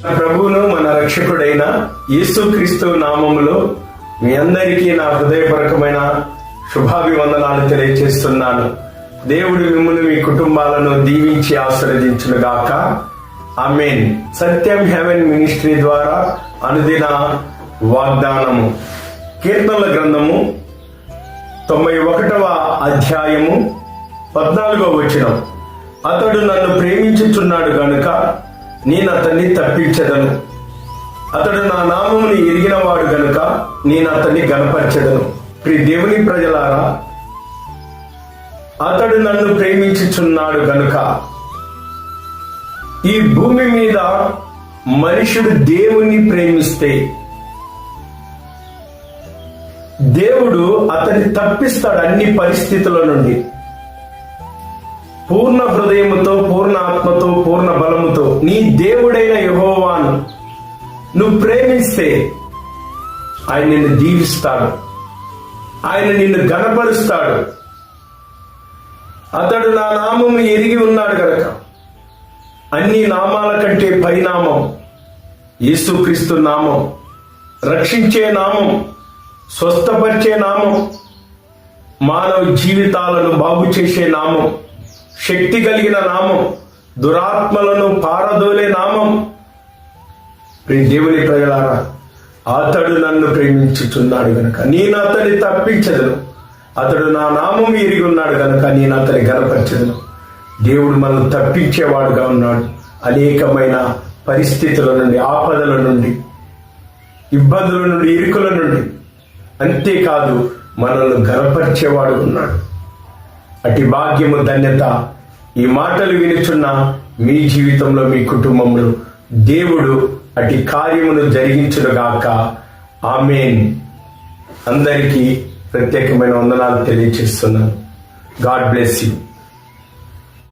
ప్రభువును మన రక్షకుడైన యేసుక్రీస్తు నామములో మీ అందరికీ నా హృదయపూర్వకమైన శుభాభివందనాలు తెలియజేస్తున్నాను. దేవుడు మిమ్మల్ని మీ కుటుంబాలను దీవించి ఆశీర్వదించునుగాక. ఆమేన్. సత్యం హెవెన్ మినిస్ట్రీ ద్వారా అనుదిన వాగ్దానము. కీర్తనల గ్రంథము 91వ అధ్యాయము 14వ వచనం. అతడు నన్ను ప్రేమించుచున్నాడు గనుక నేను అతన్ని తప్పించెదను. అతడు నా నామముని ఎరిగినవాడు గనుక నేను అతన్ని గణపరచెదను. ప్రియ దేవుని ప్రజలారా, అతడు నన్ను ప్రేమించుచున్నాడు గనుక, ఈ భూమి మీద మనుషుడు దేవుణ్ణి ప్రేమిస్తే దేవుడు అతన్ని తప్పిస్తాడు అన్ని పరిస్థితుల నుండి. పూర్ణ హృదయముతో, పూర్ణ ఆత్మతో, పూర్ణ బలముతో నీ దేవుడైన యెహోవాను నువ్వు ప్రేమిస్తే ఆయన నిన్ను దీవిస్తాడు, ఆయన నిన్ను ఘనపరుస్తాడు. అతడు నా నామము ఎరిగి ఉన్నాడు గనక, అన్ని నామాల కంటే పైనామం యేసుక్రీస్తు నామం, రక్షించే నామం, స్వస్థపరిచే నామం, మానవ జీవితాలను బాగు చేసే నామం, శక్తి కలిగిన నామం, దురాత్మలను పారదోలే నామం. దేవుని ప్రజలారా, అతడు నన్ను ప్రేమించుచున్నాడు గనక నేను అతన్ని తప్పించదను. అతడు నా నామం ఎరిగి ఉన్నాడు గనక నేను అతన్ని గణపరచదను. దేవుడు మనల్ని తప్పించేవాడుగా ఉన్నాడు అనేకమైన పరిస్థితుల నుండి, ఆపదల నుండి, ఇబ్బందుల నుండి, ఇరుకుల నుండి. అంతేకాదు మనల్ని గణపరిచేవాడు ఉన్నాడు. అటు భాగ్యము, ధన్యత ఈ మాటలు వినుచున్న మీ జీవితంలో, మీ కుటుంబంలో దేవుడు అటు కార్యమును జరిగించునుగాక. ఆమేన్. అందరికీ ప్రత్యేకమైన వందనాలు తెలియజేస్తున్నాను. God bless you.